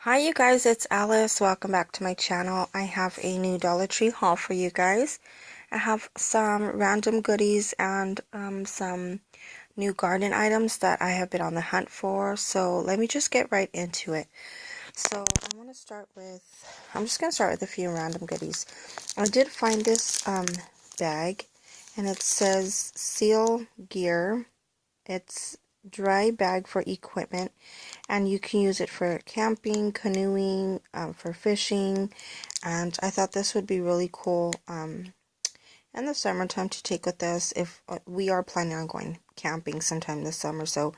Hi you guys, it's Alice. Welcome back to my channel. I have a new Dollar Tree haul for you guys. I have some random goodies and some new garden items that I have been on the hunt for. So let me just get right into it. So I'm just going to start with a few random goodies. I did find this bag, and it says Seal Gear. It's dry bag for equipment, and you can use it for camping, canoeing, for fishing, and I thought this would be really cool in the summertime to take with us if we are planning on going camping sometime this summer. So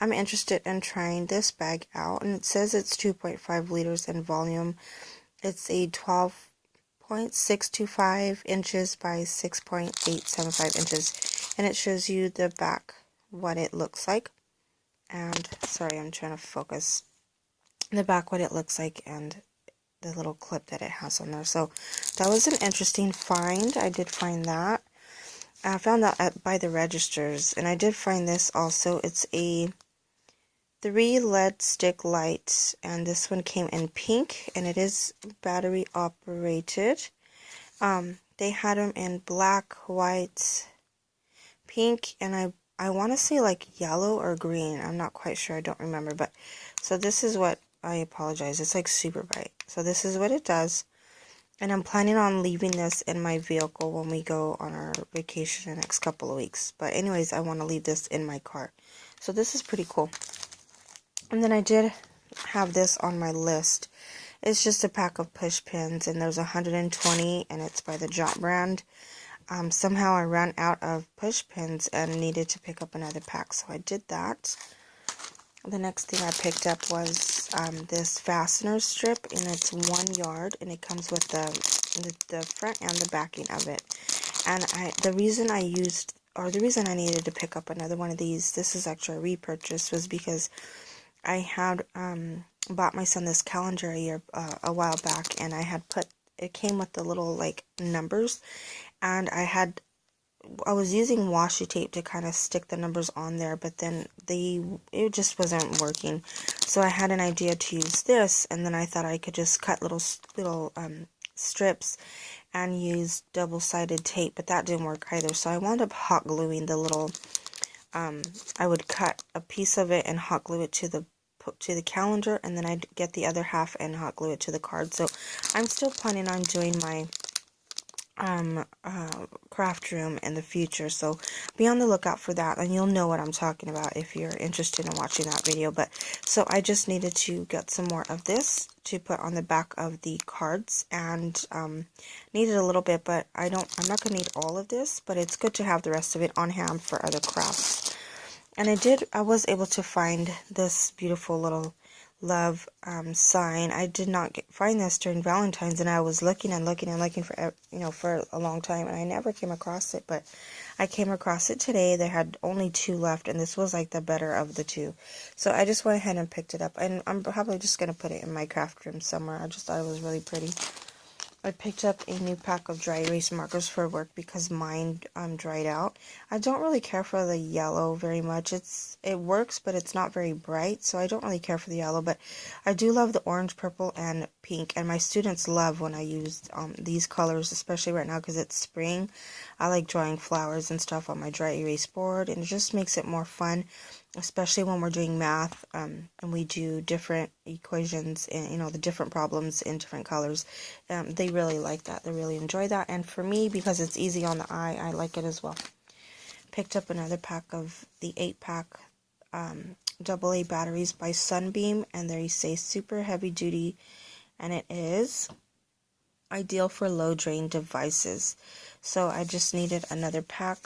I'm interested in trying this bag out, and it says it's 2.5 liters in volume. It's a 12.625 inches by 6.875 inches, and it shows you the back, what it looks like. And sorry, I'm trying to focus the back, what it looks like, and the little clip that it has on there. So that was an interesting find. I did find that. I found that by the registers, and I did find this also. It's a 3 LED stick light, and this one came in pink, and it is battery operated. They had them in black, white, pink, and I want to say like yellow or green. I'm not quite sure. I don't remember. But so this is what, I apologize. It's like super bright. So this is what it does. And I'm planning on leaving this in my vehicle when we go on our vacation the next couple of weeks. But anyways, I want to leave this in my car. So this is pretty cool. And then I did have this on my list. It's just a pack of push pins, and there's 120, and it's by the Jot brand. Somehow I ran out of push pins and needed to pick up another pack, so I did that. The next thing I picked up was this fastener strip, and it's 1 yard, and it comes with the front and the backing of it. And the reason I needed to pick up another one of these, this is actually a repurchase, was because I had bought my son this calendar a while back, and it came with the little like numbers, and I was using washi tape to kind of stick the numbers on there, but then it just wasn't working. So I had an idea to use this, and then I thought I could just cut little strips and use double-sided tape, but that didn't work either. So I wound up hot gluing the little, I would cut a piece of it and hot glue it to the calendar, and then I'd get the other half and hot glue it to the card. So I'm still planning on doing my craft room in the future, so be on the lookout for that, and you'll know what I'm talking about if you're interested in watching that video. But so I just needed to get some more of this to put on the back of the cards, and needed a little bit, but I'm not gonna need all of this, but it's good to have the rest of it on hand for other crafts. And I was able to find this beautiful little love sign. I did not find this during Valentine's, and I was looking and looking and looking for a long time, and I never came across it, but I came across it today. They had only 2 left, and this was like the better of the 2. So I just went ahead and picked it up, and I'm probably just going to put it in my craft room somewhere. I just thought it was really pretty. I picked up a new pack of dry erase markers for work because mine dried out. I don't really care for the yellow very much. It works, but it's not very bright, so I don't really care for the yellow. But I do love the orange, purple, and pink, and my students love when I use these colors, especially right now because it's spring. I like drawing flowers and stuff on my dry erase board, and it just makes it more fun, especially when we're doing math, and we do different equations and the different problems in different colors. They really like that. They really enjoy that, and for me, because it's easy on the eye, I like it as well. Picked up another pack of the 8-pack AA batteries by Sunbeam, and they say super heavy duty, and it is ideal for low drain devices. So I just needed another pack.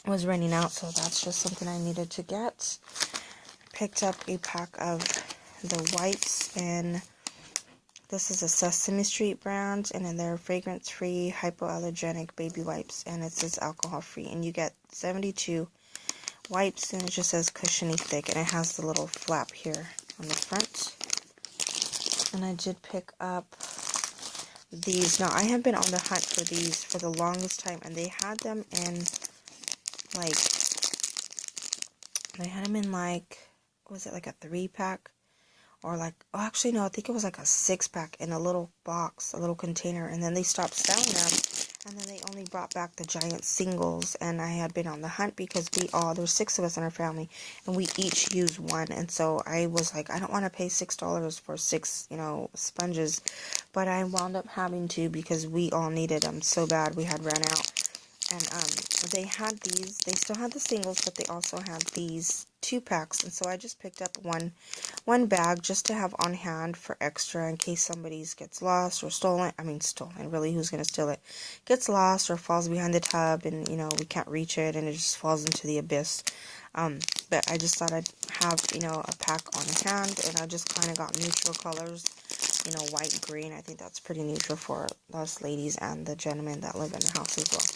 Was running out, so that's just something I needed to get. Picked up a pack of the wipes, and this is a Sesame Street brand, and then they're fragrance-free, hypoallergenic baby wipes, and it says alcohol-free, and you get 72 wipes, and it just says cushiony thick, and it has the little flap here on the front. And I did pick up these. Now, I have been on the hunt for these for the longest time, and they had them in like, was it like a 3-pack or like, oh, actually, no, I think it was like a 6-pack in a little box, a little container, and then they stopped selling them, and then they only brought back the giant singles, and I had been on the hunt because there's 6 of us in our family, and we each use one, and so I was like, I don't want to pay $6 for 6, sponges, but I wound up having to because we all needed them so bad. We had ran out. And they had these, they still had the singles, but they also had these 2-packs, and so I just picked up one bag just to have on hand for extra in case somebody's gets lost or stolen. I mean, stolen, really, who's going to steal it? Gets lost or falls behind the tub, and, we can't reach it, and it just falls into the abyss. But I just thought I'd have, a pack on hand, and I just kind of got neutral colors, white, green. I think that's pretty neutral for us ladies and the gentlemen that live in the house as well,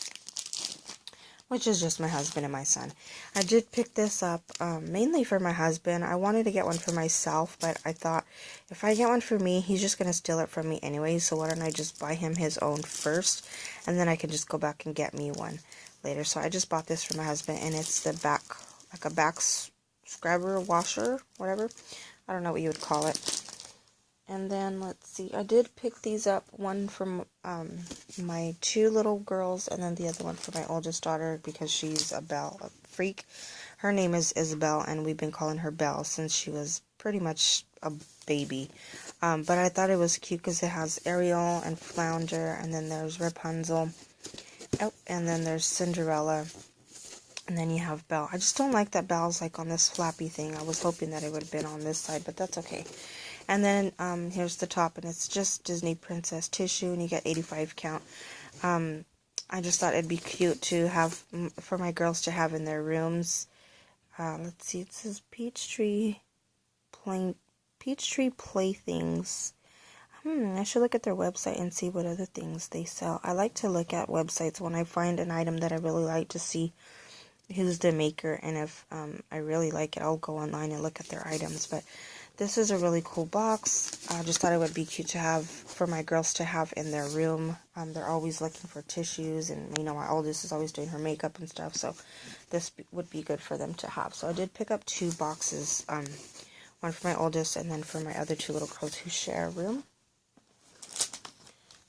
which is just my husband and my son. I did pick this up mainly for my husband. I wanted to get one for myself, but I thought if I get one for me, he's just going to steal it from me anyway, so why don't I just buy him his own first, and then I can just go back and get me one later. So I just bought this for my husband, and it's the back, like a back scrubber, washer, whatever. I don't know what you would call it. And then, let's see, I did pick these up, one from my 2 little girls, and then the other one for my oldest daughter, because she's a freak. Her name is Isabel, and we've been calling her Belle since she was pretty much a baby. But I thought it was cute because it has Ariel and Flounder, and then there's Rapunzel, and then there's Cinderella, and then you have Belle. I just don't like that Belle's like on this flappy thing. I was hoping that it would have been on this side, but that's okay. And then here's the top, and it's just Disney Princess tissue, and you get 85 count. I just thought it'd be cute to have for my girls to have in their rooms. Let's see, it says Peachtree Playthings. I should look at their website and see what other things they sell. I like to look at websites when I find an item that I really like to see who's the maker, and if I really like it, I'll go online and look at their items. But this is a really cool box. I just thought it would be cute to have for my girls to have in their room. They're always looking for tissues, and my oldest is always doing her makeup and stuff, so this would be good for them to have. So I did pick up 2 boxes, one for my oldest and then for my other 2 little girls who share a room.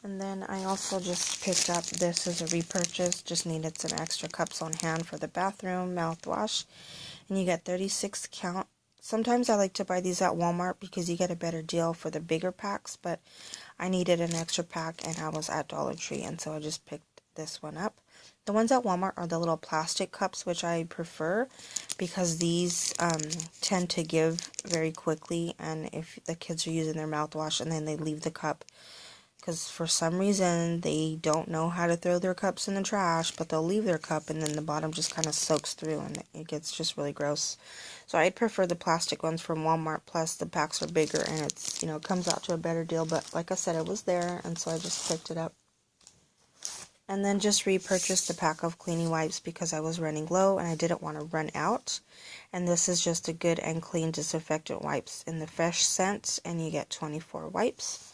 And then I also just picked up, this as a repurchase, just needed some extra cups on hand for the bathroom mouthwash, and you get 36 count. Sometimes I like to buy these at Walmart because you get a better deal for the bigger packs, but I needed an extra pack and I was at Dollar Tree, and so I just picked this one up. The ones at Walmart are the little plastic cups, which I prefer because these tend to give very quickly, and if the kids are using their mouthwash and then they leave the cup, because for some reason they don't know how to throw their cups in the trash, but they'll leave their cup and then the bottom just kind of soaks through and it gets just really gross. So I'd prefer the plastic ones from Walmart, plus the packs are bigger and it's, comes out to a better deal. But like I said, it was there, and so I just picked it up. And then just repurchased a pack of cleaning wipes because I was running low and I didn't want to run out. And this is just a good and clean disinfectant wipes in the fresh scent, and you get 24 wipes.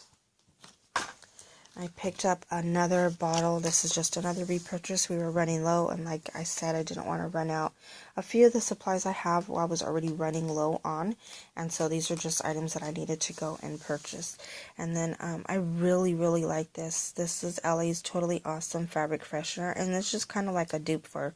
I picked up another bottle. This is just another repurchase. We were running low, and like I said, I didn't want to run out. A few of the supplies I have, I was already running low on, and so these are just items that I needed to go and purchase. And then I really, really like this. This is LA's Totally Awesome Fabric Freshener, and it's just kind of like a dupe for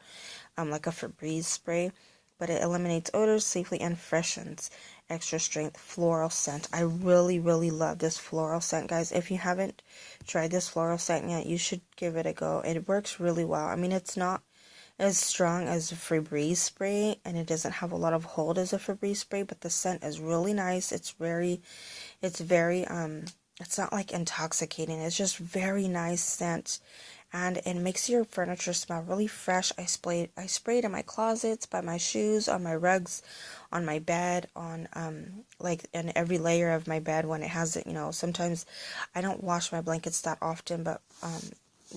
like a Febreze spray, but it eliminates odors safely and freshens. Extra strength floral scent. I really, really love this floral scent, guys. If you haven't tried this floral scent yet, you should give it a go. It works really well. I mean, it's not as strong as a Febreze spray, and it doesn't have a lot of hold as a Febreze spray, but the scent is really nice. It's not like intoxicating. It's just very nice scent, and it makes your furniture smell really fresh. I sprayed in my closets, by my shoes, on my rugs, on my bed, on like in every layer of my bed when it has it. Sometimes I don't wash my blankets that often, but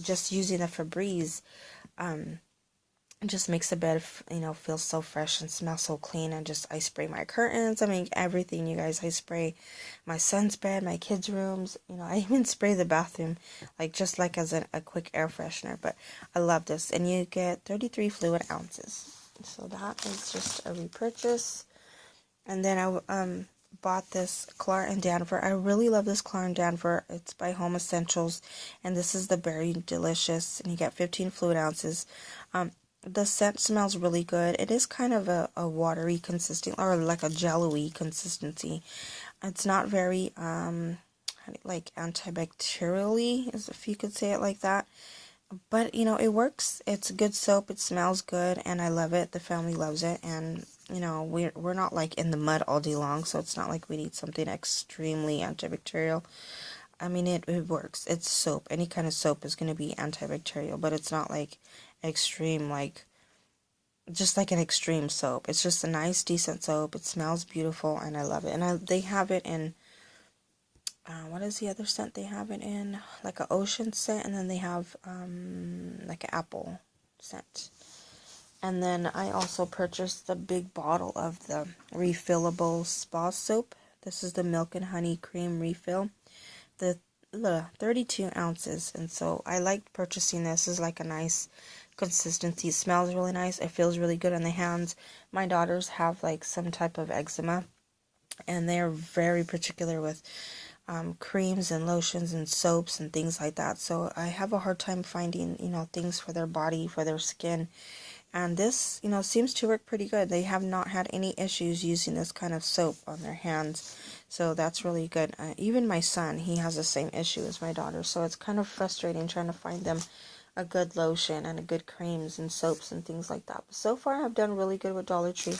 just using the Febreze it just makes the bed feel so fresh and smell so clean. And just I spray my curtains, I mean everything, you guys. I spray my son's bed, my kids' rooms, I even spray the bathroom, just like as a quick air freshener. But I love this, and you get 33 fluid ounces. So that is just a repurchase. And then bought this Clar and Danver. I really love this Clar and Danver. It's by Home Essentials, and this is the Berry Delicious, and you get 15 fluid ounces. The scent smells really good. It is kind of a watery consistency, or like a jello-y consistency. It's not very like antibacterially, if you could say it like that. But you know, it works. It's good soap. It smells good, and I love it. The family loves it, and you know, we're not like in the mud all day long, so it's not like we need something extremely antibacterial. I mean, it works. It's soap. Any kind of soap is going to be antibacterial, but it's not like extreme, like just like an extreme soap. It's just a nice, decent soap. It smells beautiful, and I love it. And they have it in, what is the other scent they have it in? Like an ocean scent, and then they have like an apple scent. And then I also purchased the big bottle of the refillable spa soap. This is the Milk and Honey Cream Refill. The 32 ounces. And so I liked purchasing this. It's like a nice consistency. It smells really nice. It feels really good on the hands. My daughters have like some type of eczema, and they're very particular with creams and lotions and soaps and things like that. So I have a hard time finding, you know, things for their body, for their skin. And this, you know, seems to work pretty good. They have not had any issues using this kind of soap on their hands. So that's really good. Even my son, he has the same issue as my daughter. So it's kind of frustrating trying to find them a good lotion and a good creams and soaps and things like that. But so far, I've done really good with Dollar Tree.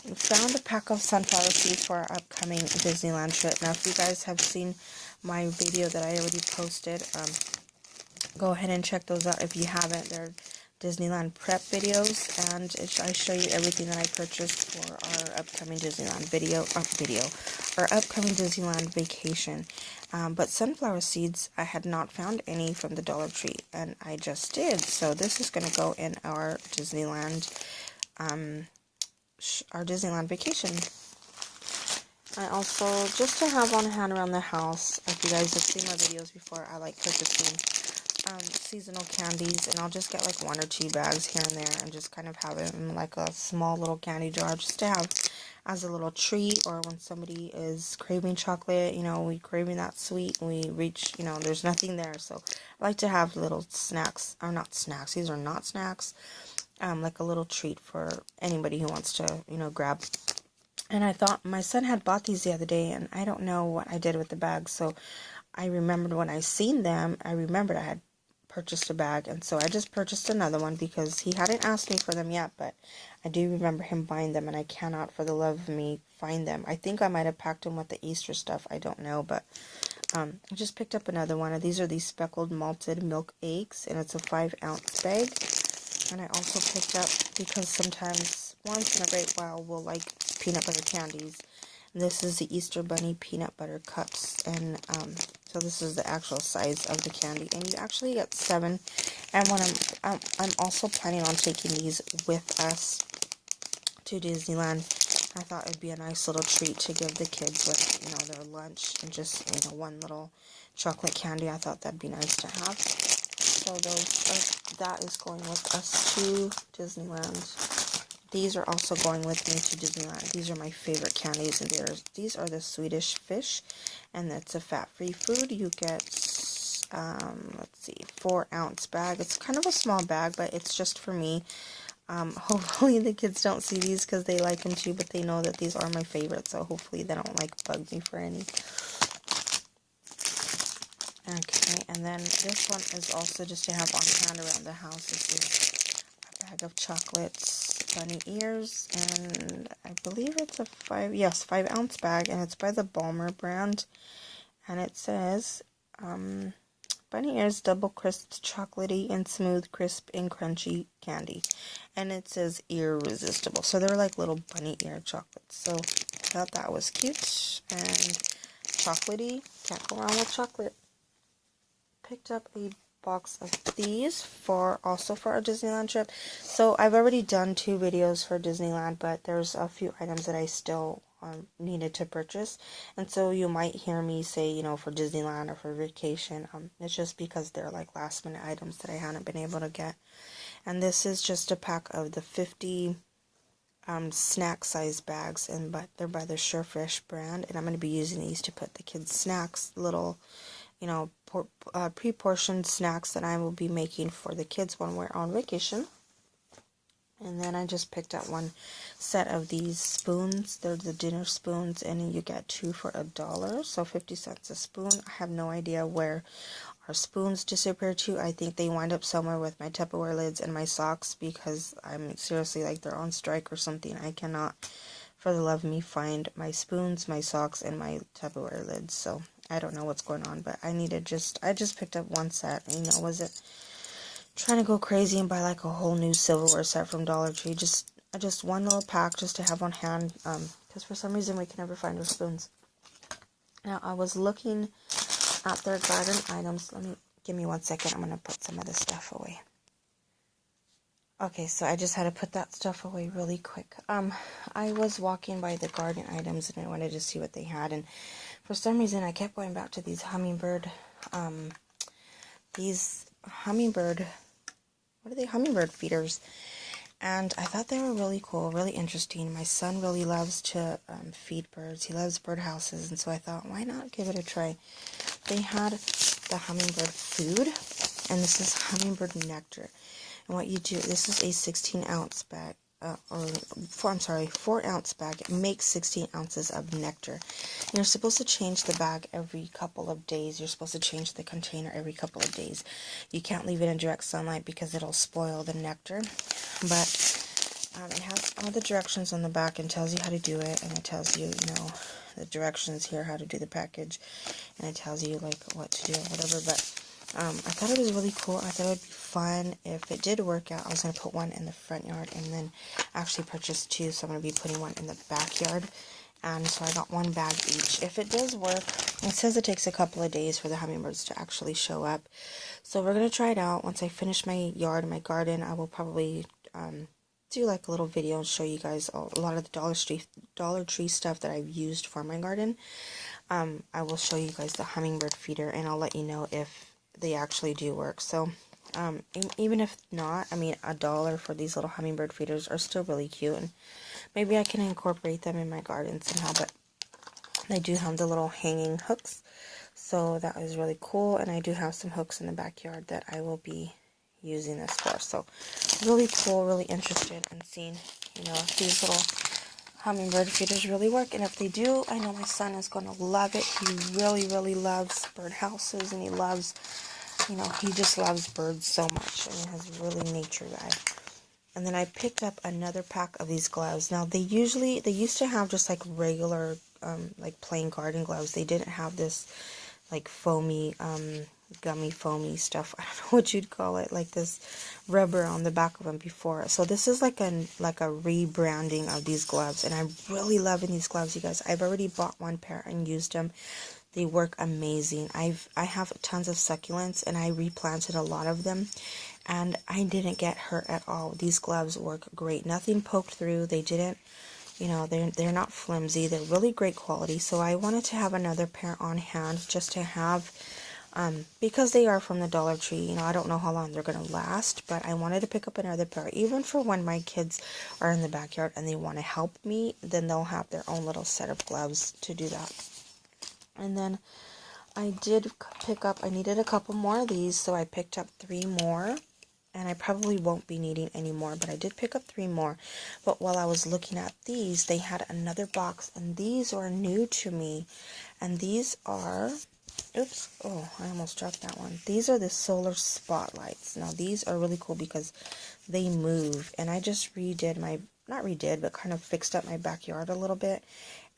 We found a pack of sunflower seeds for our upcoming Disneyland trip. Now, if you guys have seen my video that I already posted, go ahead and check those out if you haven't. They're Disneyland prep videos, and I show you everything that I purchased for our upcoming Disneyland our upcoming Disneyland vacation. But sunflower seeds, I had not found any from the Dollar Tree, and I just did. So this is going to go in our Disneyland vacation. I also, just to have on hand around the house, if you guys have seen my videos before, I like purchasing seasonal candies, and I'll just get like 1 or 2 bags here and there, and just kind of have it in like a small little candy jar, just to have as a little treat, or when somebody is craving chocolate, you know, we craving that sweet, and we reach, you know, there's nothing there, so I like to have little snacks, or not snacks, these are not snacks, like a little treat for anybody who wants to, you know, grab. And I thought, my son had bought these the other day, and I don't know what I did with the bags, so I remembered when I seen them, I remembered I had purchased a bag, and so I just purchased another one because he hadn't asked me for them yet, but I do remember him buying them, and I cannot for the love of me find them. I think I might have packed them with the Easter stuff, I don't know, but I just picked up another one. These are these speckled malted milk eggs, and it's a 5-ounce bag. And I also picked up, because sometimes, once in a great while, we'll like peanut butter candies. And this is the Easter Bunny peanut butter cups, and so this is the actual size of the candy, and you actually get 7. And when I'm also planning on taking these with us to Disneyland. I thought it'd be a nice little treat to give the kids with, you know, their lunch, and just, you know, one little chocolate candy. I thought that'd be nice to have. So that is going with us to Disneyland. These are also going with me to Disneyland. These are my favorite candies, and these are the Swedish fish, and it's a fat-free food. You get, let's see, 4-ounce bag. It's kind of a small bag, but it's just for me. Hopefully the kids don't see these because they like them too, but they know that these are my favorites, so hopefully they don't like bug me for any. Okay, and then this one is also just to have on hand around the house. This is a bag of chocolates, bunny ears, and I believe it's a 5-ounce bag, and it's by the Balmer brand, and it says, bunny ears double crisp, chocolatey and smooth, crisp and crunchy candy, and it says irresistible, so they're like little bunny ear chocolates, so I thought that was cute, and chocolatey, can't go wrong with chocolate. Picked up a box of these also for our Disneyland trip. So I've already done 2 videos for Disneyland, but there's a few items that I still needed to purchase, and so you might hear me say, you know, for Disneyland or for vacation, it's just because they're like last minute items that I hadn't been able to get. And this is just a pack of the 50 snack size bags, but they're by the Surefish brand, and I'm going to be using these to put the kids' snacks, little, you know, pre-portioned snacks that I will be making for the kids when we're on vacation. And then I just picked up one set of these spoons. They're the dinner spoons, and you get 2 for $1, so 50 cents a spoon. I have no idea where our spoons disappear to. I think they wind up somewhere with my Tupperware lids and my socks, because I'm seriously like they're on strike or something. I cannot, for the love of me, find my spoons, my socks, and my Tupperware lids. So I don't know what's going on, but I just picked up one set. And, you know, was it trying to go crazy and buy like a whole new silverware set from Dollar Tree? Just one little pack just to have on hand, because for some reason we can never find our spoons. Now I was looking at their garden items. Give me 1 second. I'm gonna put some of this stuff away. Okay, so I just had to put that stuff away really quick. I was walking by the garden items and I wanted to see what they had, and for some reason I kept going back to these hummingbird feeders, and I thought they were really cool, really interesting. My son really loves to feed birds. He loves birdhouses, and so I thought, why not give it a try? They had the hummingbird food, and this is hummingbird nectar. And what you do, this is a 16-ounce bag, 4-ounce bag. It makes 16 ounces of nectar. And you're supposed to change the bag every couple of days. You're supposed to change the container every couple of days. You can't leave it in direct sunlight because it'll spoil the nectar. But it has all the directions on the back and tells you how to do it, and it tells you, you know, the directions here, how to do the package, and it tells you like what to do or whatever. But I thought it was really cool. I thought it would be fun if it did work out. I was going to put one in the front yard and then actually purchase 2, so I'm going to be putting one in the backyard. And so I got 1 bag each. If it does work, it says it takes a couple of days for the hummingbirds to actually show up. So we're going to try it out. Once I finish my yard and my garden, I will probably do like a little video and show you guys a lot of the Dollar Tree stuff that I've used for my garden. I will show you guys the hummingbird feeder, and I'll let you know if they actually do work. So even if not, I mean, $1 for these little hummingbird feeders are still really cute, and maybe I can incorporate them in my garden somehow. But they do have the little hanging hooks, so that is really cool. And I do have some hooks in the backyard that I will be using this for. So really cool, really interested in seeing, you know, if these little hummingbird feeders really work. And if they do, I know my son is going to love it. He really, really loves birdhouses, and he loves, you know, he just loves birds so much. I mean, he's a really nature guy. And then I picked up another pack of these gloves. Now, they used to have just like regular, like plain garden gloves. They didn't have this like foamy, gummy foamy stuff. I don't know what you'd call it, like this rubber on the back of them before. So this is like a rebranding of these gloves, and I'm really loving these gloves, you guys. I've already bought 1 pair and used them. They work amazing. I have tons of succulents, and I replanted a lot of them, and I didn't get hurt at all. These gloves work great. Nothing poked through. They didn't, you know, they're not flimsy. They're really great quality. So I wanted to have another pair on hand just to have, because they are from the Dollar Tree. You know, I don't know how long they're going to last, but I wanted to pick up another pair, even for when my kids are in the backyard and they want to help me, then they'll have their own little set of gloves to do that. And then I did pick up, I needed a couple more of these, so I picked up 3 more. And I probably won't be needing any more, but I did pick up 3 more. But while I was looking at these, they had another box, and these are new to me. And these are, oops, oh, I almost dropped that one. These are the solar spotlights. Now, these are really cool because they move. And I just not redid, but kind of fixed up my backyard a little bit.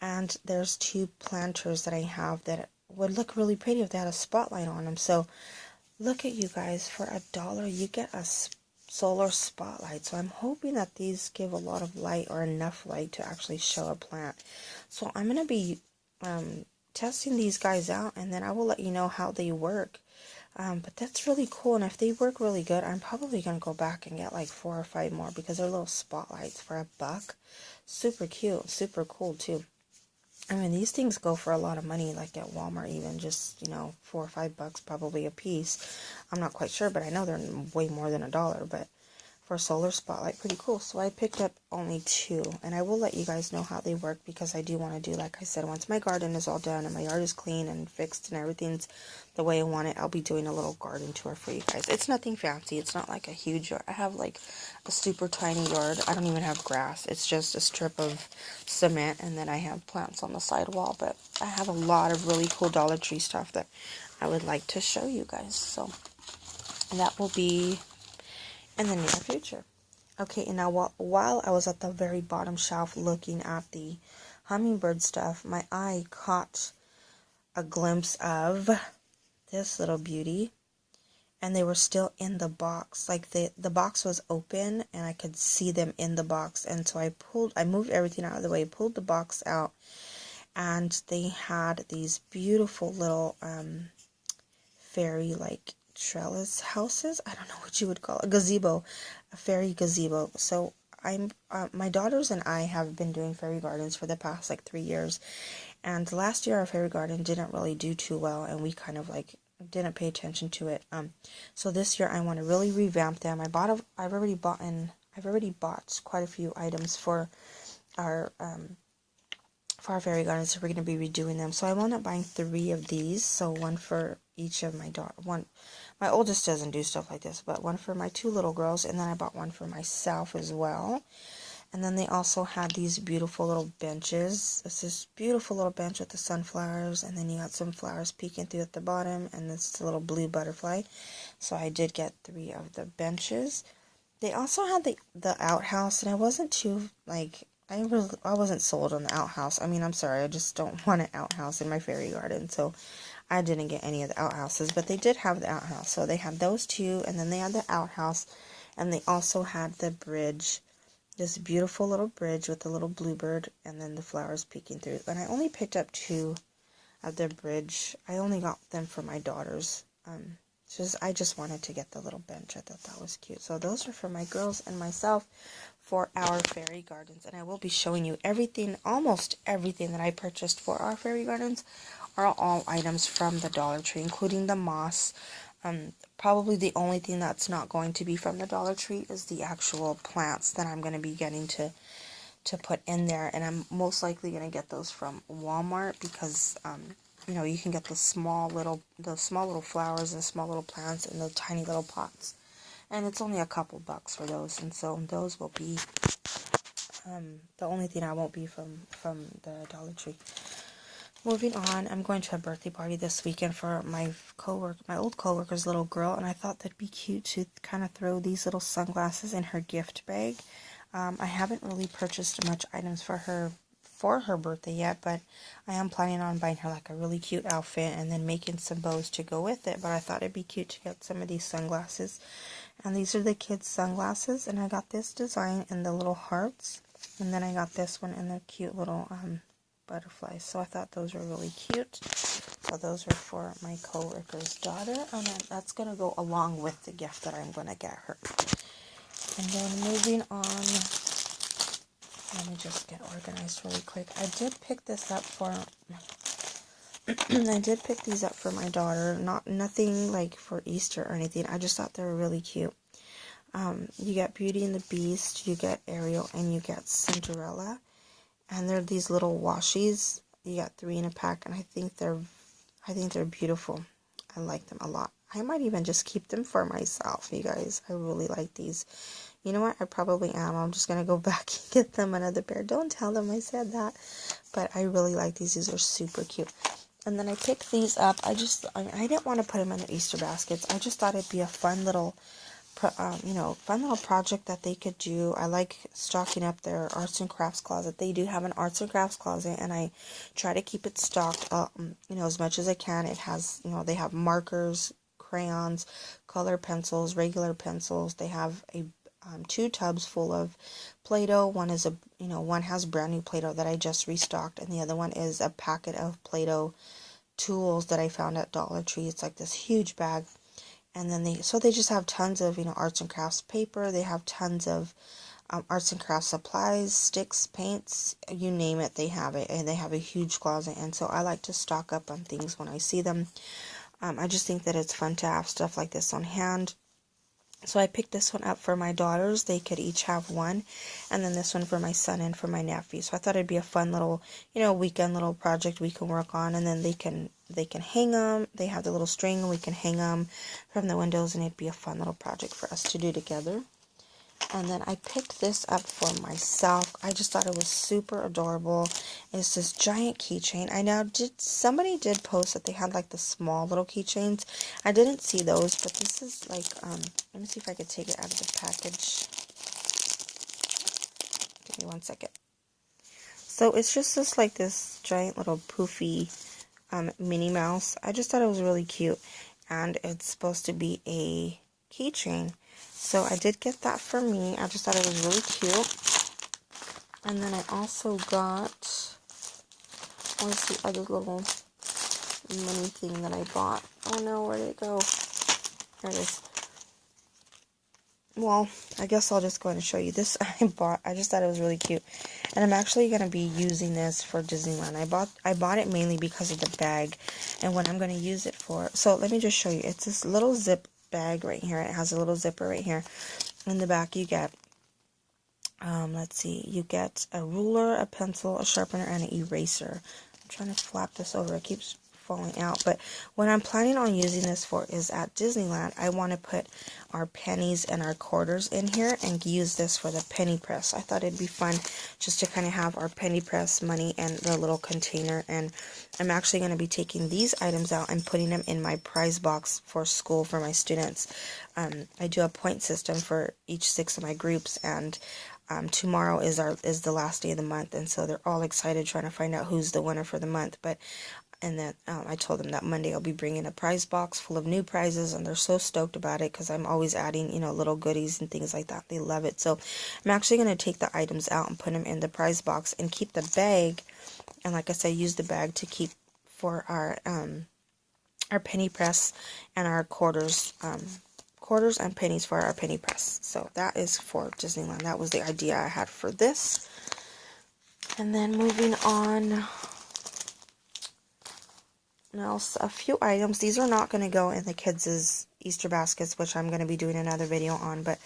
And there's 2 planters that I have that would look really pretty if they had a spotlight on them. So look at you guys, for $1 you get a solar spotlight. So I'm hoping that these give a lot of light, or enough light to actually show a plant. So I'm going to be testing these guys out, and then I will let you know how they work. But that's really cool, and if they work really good, I'm probably going to go back and get like 4 or 5 more, because they're little spotlights for $1. Super cute, super cool too. I mean, these things go for a lot of money, like at Walmart even, just, you know, $4 or $5 probably a piece. I'm not quite sure, but I know they're way more than $1. But for solar spotlight. Pretty cool. So I picked up only 2, and I will let you guys know how they work, because I do want to do, like I said, once my garden is all done and my yard is clean and fixed and everything's the way I want it, I'll be doing a little garden tour for you guys. It's nothing fancy. It's not like a huge yard. I have like a super tiny yard. I don't even have grass. It's just a strip of cement, and then I have plants on the sidewall. But I have a lot of really cool Dollar Tree stuff that I would like to show you guys. So that will be in the near future. Okay, and now while I was at the very bottom shelf looking at the hummingbird stuff, my eye caught a glimpse of this little beauty, and they were still in the box. Like the box was open and I could see them in the box, and so I moved everything out of the way, pulled the box out, and they had these beautiful little fairy like trellis houses. I don't know what you would call it. A gazebo, a fairy gazebo. So my daughters and I have been doing fairy gardens for the past like 3 years, and last year our fairy garden didn't really do too well, and we kind of like didn't pay attention to it. So this year I want to really revamp them. I've already bought quite a few items for our fairy gardens, so we're going to be redoing them. So I wound up buying 3 of these, so one for each of my my oldest doesn't do stuff like this, but one for my 2 little girls, and then I bought one for myself as well. And then they also had these beautiful little benches. It's this beautiful little bench with the sunflowers, and then you got some flowers peeking through at the bottom, and this little blue butterfly. So I did get 3 of the benches. They also had the outhouse, and I wasn't too, like, I wasn't sold on the outhouse. I mean, I'm sorry, I just don't want an outhouse in my fairy garden, so I didn't get any of the outhouses, but they did have the outhouse. So they had those 2, and then they had the outhouse, and they also had the bridge, this beautiful little bridge with the little bluebird, and then the flowers peeking through. And I only picked up 2 of the bridge. I only got them for my daughters. I just wanted to get the little bench. I thought that was cute. So those are for my girls and myself for our fairy gardens. And I will be showing you everything, almost everything that I purchased for our fairy gardens are all items from the Dollar Tree, including the moss. Probably the only thing that's not going to be from the Dollar Tree is the actual plants that I'm going to be getting to put in there. And I'm most likely going to get those from Walmart, because you know, you can get the small little flowers and small little plants in the tiny little pots, and it's only a couple bucks for those. And so those will be the only thing I won't be from the Dollar Tree. Moving on, I'm going to a birthday party this weekend for my old coworker's little girl, and I thought that'd be cute to kind of throw these little sunglasses in her gift bag. I haven't really purchased much items for her birthday yet, but I am planning on buying her like a really cute outfit and then making some bows to go with it. But I thought it'd be cute to get some of these sunglasses, and these are the kids' sunglasses, and I got this design in the little hearts, and then I got this one in the cute little butterflies. So I thought those were really cute. So those are for my coworker's daughter, and then that's going to go along with the gift that I'm going to get her. And then moving on, let me just get organized really quick. I did pick this up for I did pick these up for my daughter. Nothing like for Easter or anything. I just thought they were really cute. You get Beauty and the Beast, you get Ariel, and you get Cinderella. And they're these little washies. You got 3 in a pack, and I think they're beautiful. I like them a lot. I might even just keep them for myself, you guys. I really like these. You know what? I probably am. I'm just going to go back and get them another pair. Don't tell them I said that. But I really like these. These are super cute. And then I picked these up. I didn't want to put them in the Easter baskets. I just thought it'd be a fun little project that they could do. I like stocking up their arts and crafts closet. They do have an arts and crafts closet, and I try to keep it stocked as much as I can. It has, they have markers, crayons, color pencils, regular pencils. They have 2 tubs full of Play-Doh. One is one has brand new Play-Doh that I just restocked, and the other one is a packet of Play-Doh tools that I found at Dollar Tree. It's like this huge bag. And then they just have tons of, arts and crafts paper. They have tons of arts and crafts supplies, sticks, paints, you name it, they have it. And they have a huge closet. And so I like to stock up on things when I see them. I just think that it's fun to have stuff like this on hand. So I picked this one up for my daughters. They could each have one. And then this one for my son and for my nephew. So I thought it'd be a fun little, weekend little project we can work on. And then they can hang them. They have the little string and we can hang them from the windows. And it'd be a fun little project for us to do together. And then I picked this up for myself. I just thought it was super adorable. It's this giant keychain. Somebody did post that they had like the small little keychains. I didn't see those, but this is like, let me see if I could take it out of the package. Give me one second. So it's just this giant little poofy Minnie Mouse. I just thought it was really cute. And it's supposed to be a keychain. So I did get that for me. I just thought it was really cute. And then I also got, what's the other little mini thing that I bought? Oh no, where did it go? There it is. Well, I guess I'll just go ahead and show you. This I bought. I just thought it was really cute. And I'm actually going to be using this for Disneyland. I bought it mainly because of the bag and what I'm going to use it for. So let me just show you. It's this little zip bag right here. It has a little zipper right here. In the back you get, let's see, you get a ruler, a pencil, a sharpener, and an eraser. I'm trying to flap this over. It keeps falling out. But what I'm planning on using this for is at Disneyland, I want to put our pennies and our quarters in here and use this for the penny press. I thought it'd be fun just to kind of have our penny press money and the little container. And I'm actually going to be taking these items out and putting them in my prize box for school for my students. I do a point system for each 6 of my groups, and tomorrow is the last day of the month, and so they're all excited trying to find out who's the winner for the month. And then I told them that Monday I'll be bringing a prize box full of new prizes, and they're so stoked about it because I'm always adding, little goodies and things like that. They love it. So I'm actually going to take the items out and put them in the prize box and keep the bag. And like I said, use the bag to keep for our penny press and our quarters and pennies for our penny press. So that is for Disneyland. That was the idea I had for this. And then moving on. Now, a few items. These are not going to go in the kids' Easter baskets, which I'm going to be doing another video on, but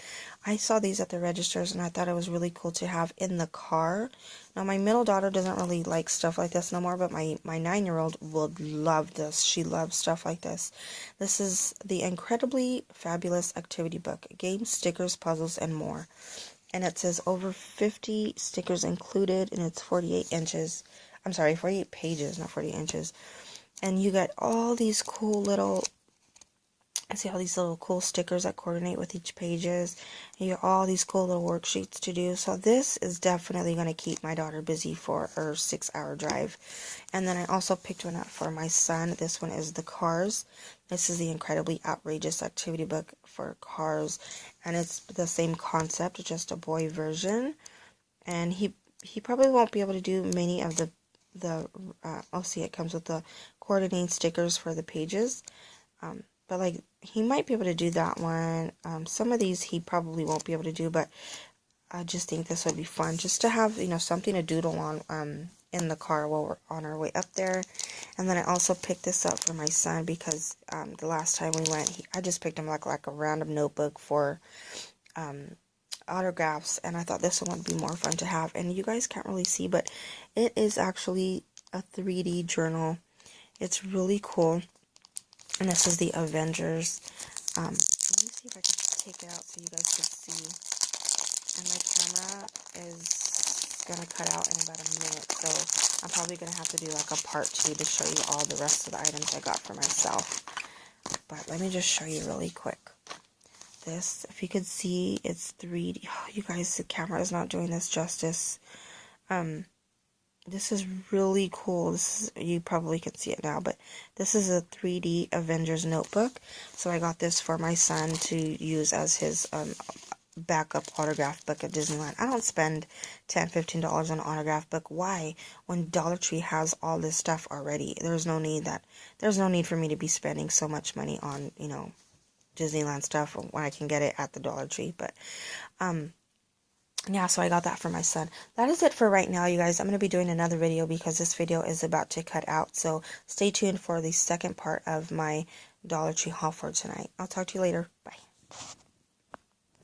I saw these at the registers, and I thought it was really cool to have in the car. Now, my middle daughter doesn't really like stuff like this no more, but my 9-year-old would love this. She loves stuff like this. This is the Incredibly Fabulous Activity Book. Games, stickers, puzzles, and more. And it says over 50 stickers included, and it's 48 inches. I'm sorry, 48 pages, not 48 inches. And you get all these cool little, I see all these little cool stickers that coordinate with each pages. And you get all these cool little worksheets to do. So this is definitely going to keep my daughter busy for her 6-hour drive. And then I also picked one up for my son. This one is the Cars. This is the Incredibly Outrageous Activity Book for Cars. And it's the same concept, just a boy version. And he probably won't be able to do many of the I'll see, it comes with the coordinating stickers for the pages, but like he might be able to do that one. Some of these he probably won't be able to do, but I just think this would be fun just to have, something to doodle on in the car while we're on our way up there. And then I also picked this up for my son because the last time we went, I just picked him like a random notebook for autographs, and I thought this one would be more fun to have. And you guys can't really see, but it is actually a 3D journal. It's really cool. And this is the Avengers. Let me see if I can take it out so you guys can see. And my camera is gonna cut out in about a minute, so I'm probably gonna have to do like a part 2 to show you all the rest of the items I got for myself. But let me just show you really quick. This, if you could see, it's 3D. Oh, you guys, the camera is not doing this justice. This is really cool. You probably can see it now, but this is a 3D Avengers notebook. So I got this for my son to use as his backup autograph book at Disneyland. I don't spend $10, $15 on an autograph book. Why? When Dollar Tree has all this stuff already. There's no need for me to be spending so much money on, Disneyland stuff when I can get it at the Dollar Tree. But yeah, so I got that for my son. That is it for right now, you guys. I'm going to be doing another video because this video is about to cut out. So stay tuned for the second part of my Dollar Tree haul for tonight. I'll talk to you later. Bye.